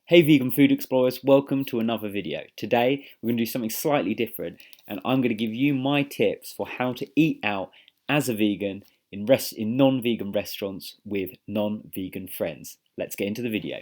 Hey vegan food explorers, welcome to another video. Today we're going to do something slightly different and I'm going to give you my tips for how to eat out as a vegan in non-vegan restaurants with non-vegan friends. Let's get into the video.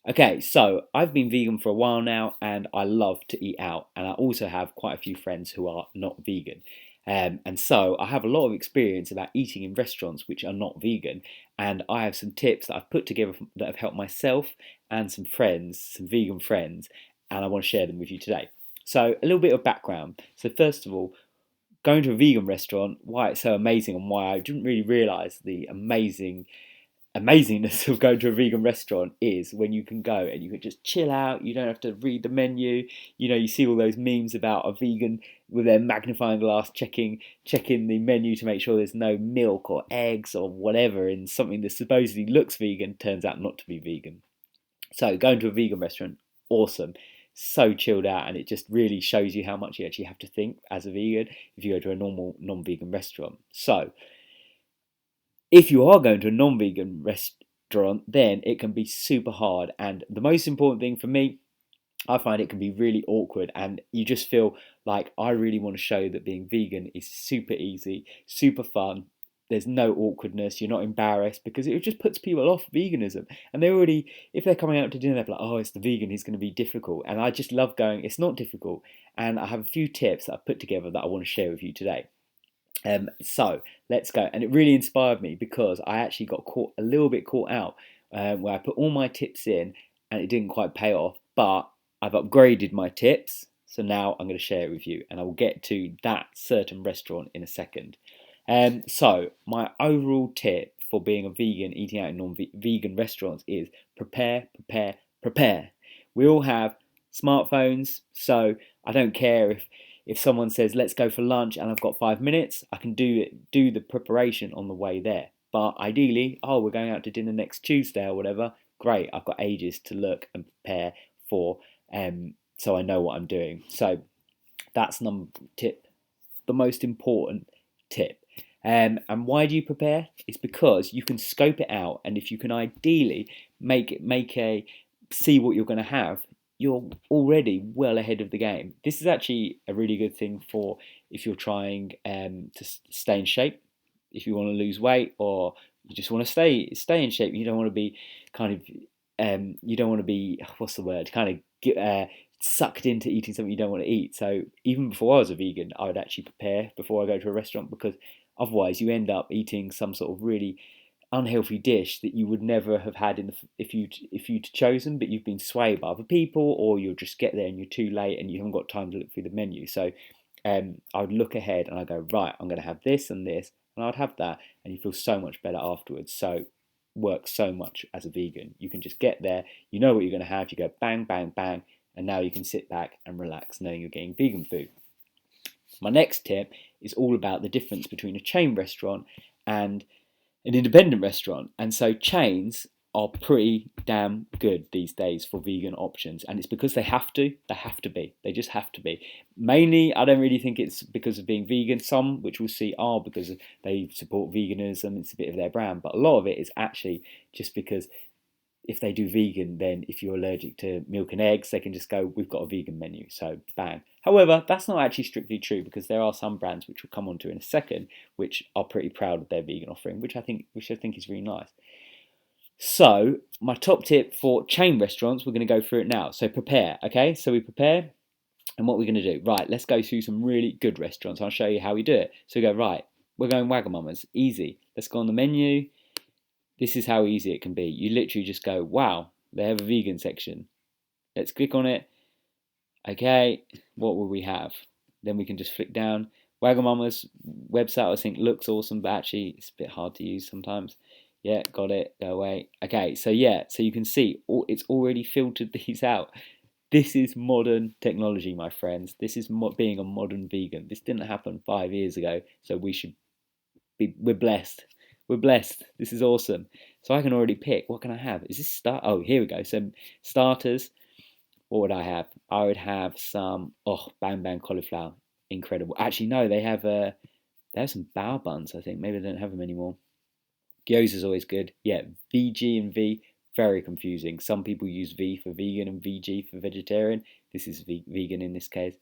Okay, so I've been vegan for a while now and I love to eat out, and I also have quite a few friends who are not vegan. And so I have a lot of experience about eating in restaurants which are not vegan, and I have some tips that I've put together that have helped myself and some friends, some vegan friends, and I want to share them with you today. So a little bit of background. So first of all, going to a vegan restaurant, why it's so amazing and why I didn't really realise the amazingness of going to a vegan restaurant is when you can go and you can just chill out. You don't have to read the menu. You know, you see all those memes about a vegan with their magnifying glass checking the menu to make sure there's no milk or eggs or whatever in something that supposedly looks vegan, turns out not to be vegan. So going to a vegan restaurant, awesome. So chilled out, and it just really shows you how much you actually have to think as a vegan if you go to a normal non-vegan restaurant. So if you are going to a non-vegan restaurant, then it can be super hard. And the most important thing for me, I find it can be really awkward, and you just feel like I really want to show that being vegan is super easy, super fun. There's no awkwardness. You're not embarrassed, because it just puts people off veganism. And they already, if they're coming out to dinner, they're like, oh, it's the vegan, he's going to be difficult. And I just love going, it's not difficult. And I have a few tips that I've put together that I want to share with you today. So let's go. And it really inspired me because I actually got a little bit caught out where I put all my tips in and it didn't quite pay off, but I've upgraded my tips. So now I'm going to share it with you, and I will get to that certain restaurant in a second. So my overall tip for being a vegan, eating out in non-vegan restaurants is prepare, prepare, prepare. We all have smartphones, so I don't care if someone says let's go for lunch and I've got 5 minutes, I can do the preparation on the way there. But ideally, oh, we're going out to dinner next Tuesday or whatever, great, I've got ages to look and prepare for, so I know what I'm doing. So that's tip, the most important tip. And why do you prepare? It's because you can scope it out, and if you can ideally see what you're going to have, you're already well ahead of the game. This is actually a really good thing for if you're trying to stay in shape, if you want to lose weight, or you just want to stay in shape. You don't want to be you don't want to be, what's the word, sucked into eating something you don't want to eat. So even before I was a vegan, I would actually prepare before I go to a restaurant, because otherwise you end up eating some sort of really unhealthy dish that you would never have had if you'd chosen, but you've been swayed by other people, or you'll just get there and you're too late and you haven't got time to look through the menu. So I would look ahead and I go, right, I'm going to have this and this, and I'd have that, and you feel so much better afterwards. So works so much as a vegan. You can just get there, you know what you're going to have, you go bang, bang, bang, and now you can sit back and relax knowing you're getting vegan food. My next tip is all about the difference between a chain restaurant and an independent restaurant. And so chains are pretty damn good these days for vegan options, and it's because they have to be, they just have to be. Mainly, I don't really think it's because of being vegan. Some, which we'll see, are because they support veganism, it's a bit of their brand, but a lot of it is actually just because if they do vegan, then if you're allergic to milk and eggs, they can just go, we've got a vegan menu, so bang. However, that's not actually strictly true, because there are some brands, which we'll come on to in a second, which are pretty proud of their vegan offering, which I think is really nice. So my top tip for chain restaurants, we're going to go through it now. So prepare, okay? So we prepare, and what we're going to do, right, let's go through some really good restaurants. I'll show you how we do it. So we go, right, we're going Wagamama's, easy. Let's go on the menu. This is how easy it can be. You literally just go, wow, they have a vegan section. Let's click on it. Okay, what will we have? Then we can just flick down. Wagamama's website, I think, looks awesome, but actually it's a bit hard to use sometimes. Yeah, got it, go away. Okay, so yeah, so you can see it's already filtered these out. This is modern technology, my friends. This is being a modern vegan. This didn't happen 5 years ago, so we're blessed. We're blessed. This is awesome. So I can already pick. What can I have? Is this Oh, here we go. So starters. What would I have? I would have some bang bang cauliflower. Incredible. Actually, no, they have some bao buns. I think maybe they don't have them anymore. Gyoza is always good. Yeah, VG and V, very confusing. Some people use V for vegan and VG for vegetarian. This is vegan in this case.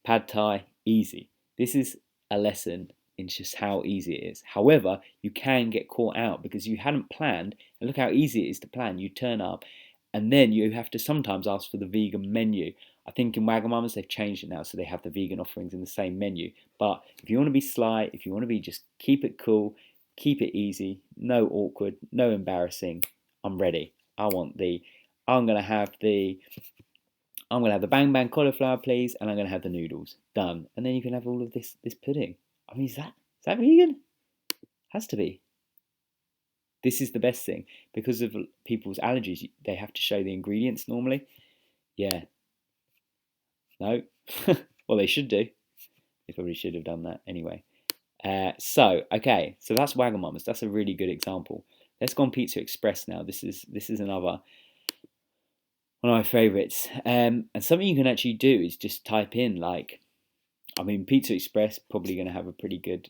Pad Thai, easy. This is a lesson in just how easy it is. However, you can get caught out because you hadn't planned, and look how easy it is to plan. You turn up, and then you have to sometimes ask for the vegan menu. I think in Wagamama's they've changed it now, so they have the vegan offerings in the same menu. But if you want to be sly, if you want to be just keep it cool, keep it easy, no awkward, no embarrassing, I'm ready. I'm gonna have the bang bang cauliflower, please, and I'm gonna have the noodles. Done. And then you can have all of this pudding. I mean, is that vegan? Has to be. This is the best thing because of people's allergies. They have to show the ingredients normally. Yeah. No. Well, they should do. They probably should have done that anyway. So that's Wagamama's. That's a really good example. Let's go on Pizza Express now. This is another one of my favourites. And something you can actually do is just type in Pizza Express probably going to have a pretty good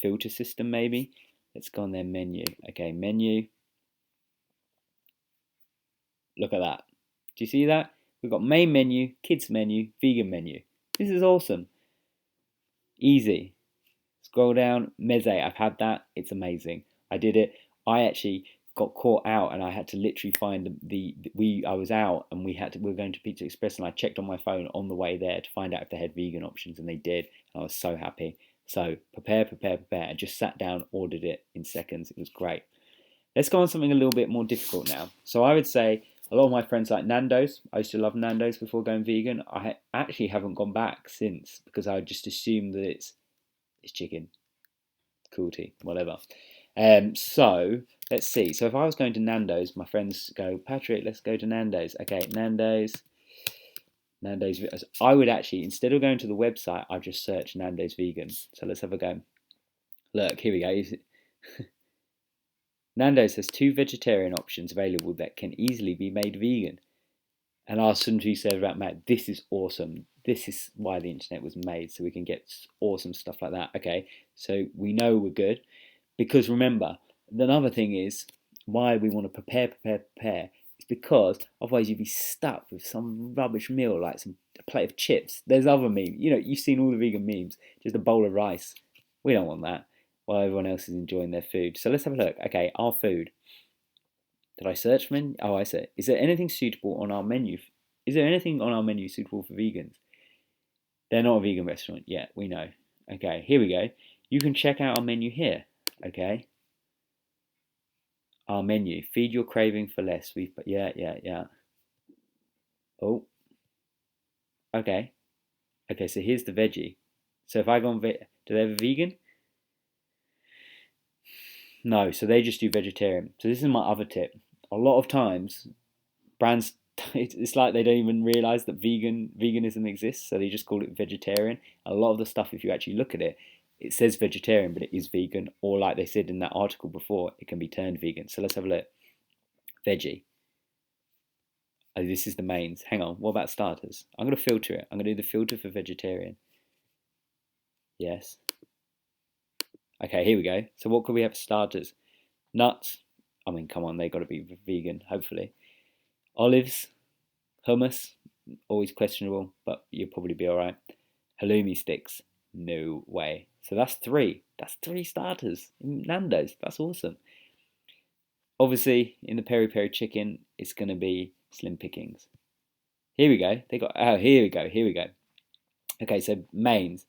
filter system maybe. Let's go on their menu. Okay, menu. Look at that. Do you see that? We've got main menu, kids menu, vegan menu. This is awesome. Easy. Scroll down, meze. I've had that. It's amazing. I did it. I actually got caught out, and I had to literally find I was out, and we were going to Pizza Express, and I checked on my phone on the way there to find out if they had vegan options, and they did. And I was so happy. So prepare. I just sat down, ordered it in seconds. It was great. Let's go on something a little bit more difficult now. So I would say a lot of my friends like Nando's. I used to love Nando's before going vegan. I actually haven't gone back since because I just assumed that it's chicken, cruelty, whatever. So let's see. So if I was going to Nando's, my friends go, Patrick, let's go to Nando's. Okay, Nando's. I would actually, instead of going to the website, I've just searched Nando's vegan. So let's have a go. Look, here we go. Nando's has 2 vegetarian options available that can easily be made vegan. And our Sunji said about Matt, this is awesome. This is why the internet was made, so we can get awesome stuff like that. Okay, so we know we're good. Because remember, another thing is why we want to prepare. It's because otherwise you'd be stuck with some rubbish meal like a plate of chips. There's other memes. You've seen all the vegan memes. Just a bowl of rice. We don't want that while everyone else is enjoying their food. So let's have a look. Okay, our food. Did I search menu? Oh, I said, is there anything suitable on our menu? Is there anything on our menu suitable for vegans? They're not a vegan restaurant yet, we know. Okay, here we go. You can check out our menu here. Okay. Our menu. Feed your craving for less. Yeah. Oh. Okay. Okay, so here's the veggie. So if I go on do they have a vegan? No, so they just do vegetarian. So this is my other tip. A lot of times, brands, it's like they don't even realise that veganism exists, so they just call it vegetarian. A lot of the stuff, if you actually look at it, it says vegetarian, but it is vegan, or like they said in that article before, it can be turned vegan. So let's have a look. Veggie. Oh, this is the mains. Hang on, what about starters? I'm going to filter it. I'm going to do the filter for vegetarian. Yes. Okay, here we go. So what could we have for starters? Nuts. I mean, come on, they've got to be vegan, hopefully. Olives. Hummus. Always questionable, but you'll probably be all right. Halloumi sticks. No way. So that's 3. That's 3 starters in Nando's. That's awesome. Obviously, in the peri peri chicken, it's going to be slim pickings. Here we go. Here we go. Okay, so mains.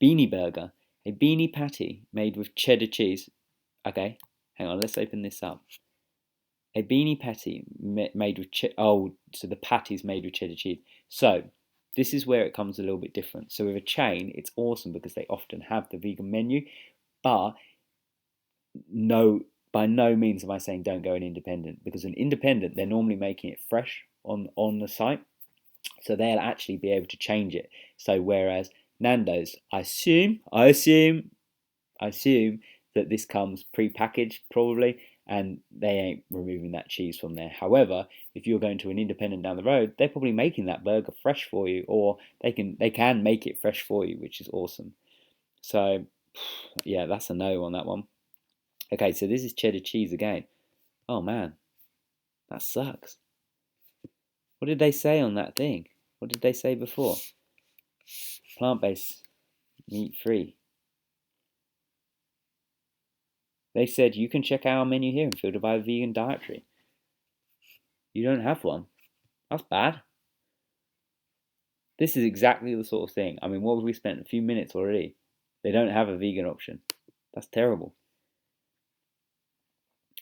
Beanie burger. A beanie patty made with cheddar cheese. Okay, hang on, let's open this up. A beanie patty made with so the patty's made with cheddar cheese. So this is where it comes a little bit different. So with a chain, it's awesome because they often have the vegan menu, but by no means am I saying don't go an independent, because an independent, they're normally making it fresh on the site, so they'll actually be able to change it. So whereas Nando's, I assume that this comes pre-packaged probably, and they ain't removing that cheese from there. However, if you're going to an independent down the road, they're probably making that burger fresh for you, or they can make it fresh for you, which is awesome. So yeah, that's a no on that one. Okay, so this is cheddar cheese again. Oh man, That sucks. What did they say on that thing? What did they say before? Plant-based, meat-free. They said you can check our menu here and filter by a vegan dietary. You don't have one. That's bad. This is exactly the sort of thing. I mean, what have we spent? A few minutes already. They don't have a vegan option. That's terrible.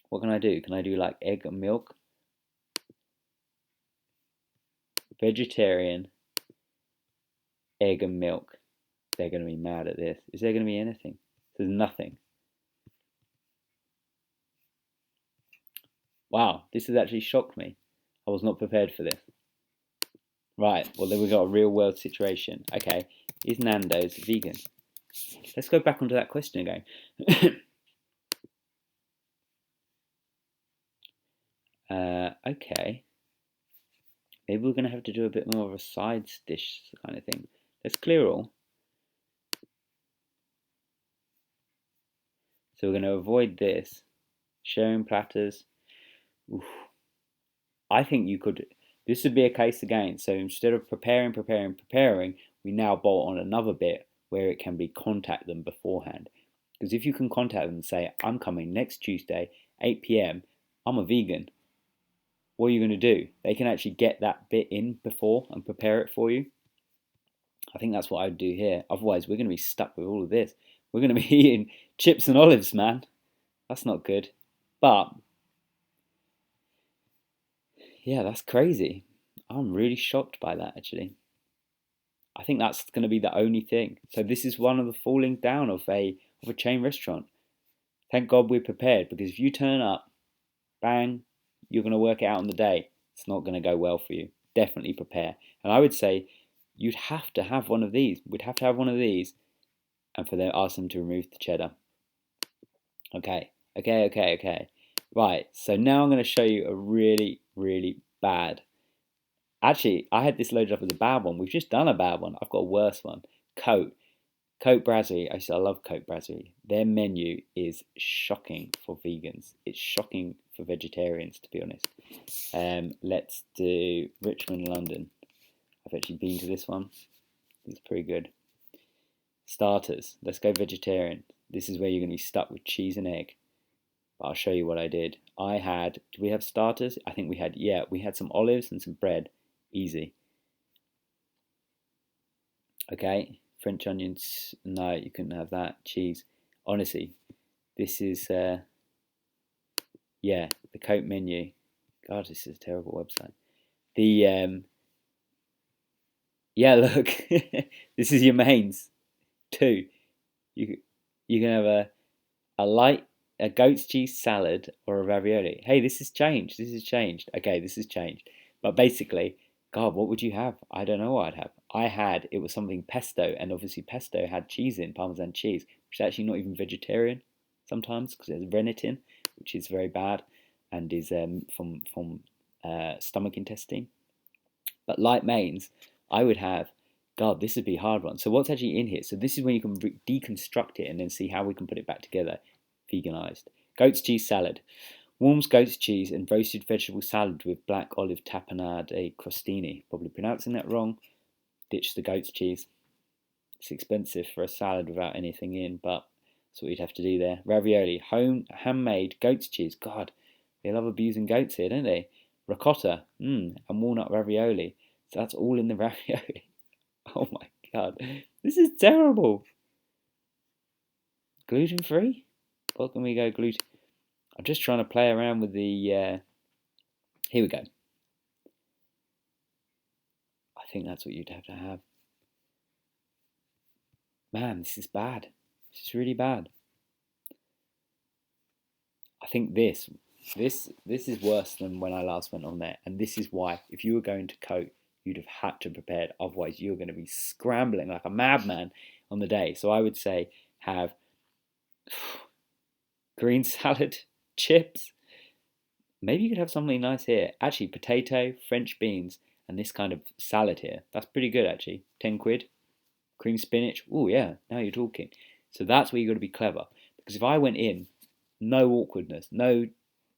What can I do? Can I do like egg and milk? Vegetarian, egg and milk. They're going to be mad at this. Is there going to be anything? There's nothing. Wow, this has actually shocked me. I was not prepared for this. Right, well then we've got a real world situation. Okay, is Nando's vegan? Let's go back onto that question again. Okay. Maybe we're going to have to do a bit more of a side dish kind of thing. Let's clear all. So we're going to avoid this. Sharing platters. Oof. I think you could, this would be a case again. So instead of preparing, we now bolt on another bit where it can be contact them beforehand. Because if you can contact them and say, I'm coming next Tuesday, 8 p.m., I'm a vegan. What are you going to do? They can actually get that bit in before and prepare it for you. I think that's what I'd do here. Otherwise, we're going to be stuck with all of this. We're going to be eating chips and olives, man. That's not good. But, yeah, that's crazy. I'm really shocked by that, actually. I think that's going to be the only thing. So this is one of the falling down of a chain restaurant. Thank God we're prepared, because if you turn up, bang, you're going to work it out on the day. It's not going to go well for you. Definitely prepare. And I would say you'd have to have one of these. We'd have to have one of these, and for them ask them to remove the cheddar. Okay. Right. So now I'm going to show you a really, really bad. Actually, I had this loaded up as a bad one. We've just done a bad one. I've got a worse one. Cote Brasserie. I love Cote Brasserie. Their menu is shocking for vegans. It's shocking for vegetarians, to be honest. Let's do Richmond, London. I've actually been to this one. It's pretty good. Starters. Let's go vegetarian. This is where you're going to be stuck with cheese and egg. But I'll show you what I did. Do we have starters? I think we had, yeah, we had some olives and some bread. Easy. Okay. French onions, no, you couldn't have that. Cheese. Honestly, this is, yeah, the Coke menu. God, this is a terrible website. Yeah, look, this is your mains. 2. You can have a goat's cheese salad or a ravioli. Hey, this has changed. Okay, this has changed. But basically, God, what would you have? I don't know what I'd have. It was something pesto, and obviously pesto had cheese in, Parmesan cheese, which is actually not even vegetarian sometimes because there's rennetin, which is very bad and is from stomach intestine. But like mains, I would have, God, this would be a hard one. So what's actually in here? So this is when you can deconstruct it and then see how we can put it back together, veganized. Goat's cheese salad. Warms goat's cheese and roasted vegetable salad with black olive tapenade crostini. Probably pronouncing that wrong. Ditch the goat's cheese. It's expensive for a salad without anything in, but that's what you'd have to do there. Ravioli. Handmade goat's cheese. God, they love abusing goats here, don't they? Ricotta. And walnut ravioli. So that's all in the ravioli. Oh my God. This is terrible. Gluten free? What can we go gluten? I'm just trying to play around with the, here we go. I think that's what you'd have to have. Man, this is bad. This is really bad. I think this is worse than when I last went on there. And this is why, if you were going to Coke, you'd have had to prepare it. Otherwise, you're going to be scrambling like a madman on the day. So I would say have green salad, chips. Maybe you could have something nice here. Actually, potato, French beans, and this kind of salad here. That's pretty good, actually. 10 quid. Cream spinach. Oh, yeah, now you're talking. So that's where you've got to be clever. Because if I went in, no awkwardness, no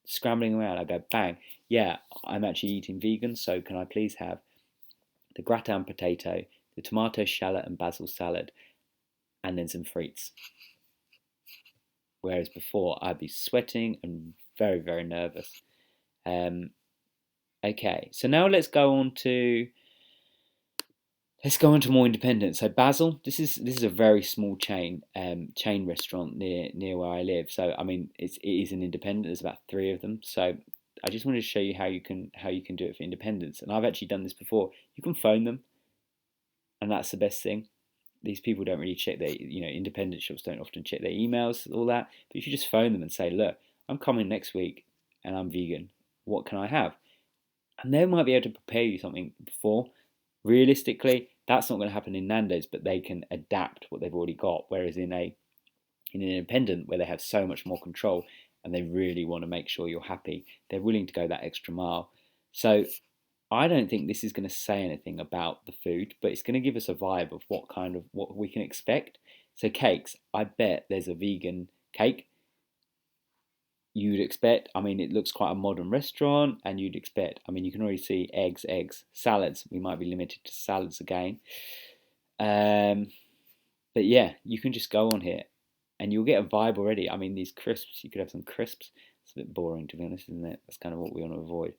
scrambling around. I go, bang, yeah, I'm actually eating vegan, so can I please have the gratin potato, the tomato, shallot, and basil salad, and then some frites. Whereas before, I'd be sweating and very, very nervous. Okay, so now let's go on to more independent. So Basil, this is a very small chain restaurant near where I live. So I mean, it is an independent. There's about three of them. So I just wanted to show you how you can do it for independents. And I've actually done this before. You can phone them, and that's the best thing. These people don't really check independent shops don't often check their emails, all that. But if you just phone them and say, look, I'm coming next week, and I'm vegan. What can I have? And they might be able to prepare you something before. Realistically, that's not going to happen in Nando's, but they can adapt what they've already got. Whereas in an independent, where they have so much more control and they really want to make sure you're happy, they're willing to go that extra mile. So I don't think this is going to say anything about the food, but it's going to give us a vibe of what we can expect. So cakes, I bet there's a vegan cake. You'd expect, I mean, it looks quite a modern restaurant, and you'd expect, I mean, you can already see eggs, salads. We might be limited to salads again. Um, but yeah, you can just go on here and you'll get a vibe already. I mean, these crisps, you could have some crisps. It's a bit boring, to be honest, isn't it? That's kind of what we want to avoid.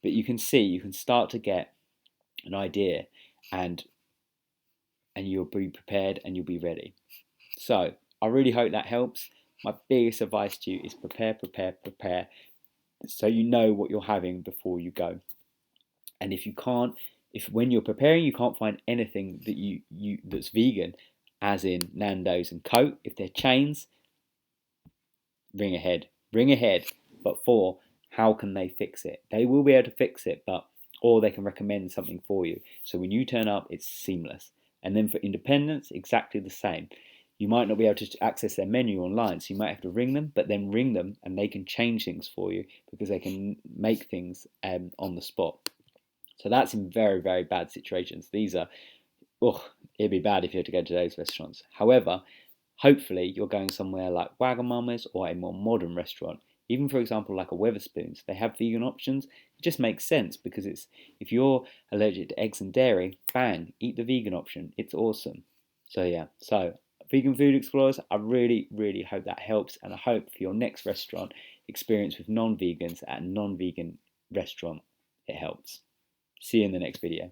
But you can see, you can start to get an idea, and you'll be prepared and you'll be ready. So I really hope that helps. My biggest advice to you is prepare, so you know what you're having before you go. And if when you're preparing you can't find anything that's vegan, as in Nando's and Coke, if they're chains, ring ahead. But how can they fix it? They will be able to fix it, or they can recommend something for you. So when you turn up, it's seamless. And then for independents, exactly the same. You might not be able to access their menu online, so you might have to ring them, but then ring them and they can change things for you because they can make things on the spot. So that's in very, very bad situations. It'd be bad if you had to go to those restaurants. However, hopefully you're going somewhere like Wagamama's or a more modern restaurant. Even for example, like a Weatherspoons, they have vegan options. It just makes sense because if you're allergic to eggs and dairy, bang, eat the vegan option. It's awesome. So yeah, vegan food explorers, I really, really hope that helps, and I hope for your next restaurant experience with non-vegans at a non-vegan restaurant, it helps. See you in the next video.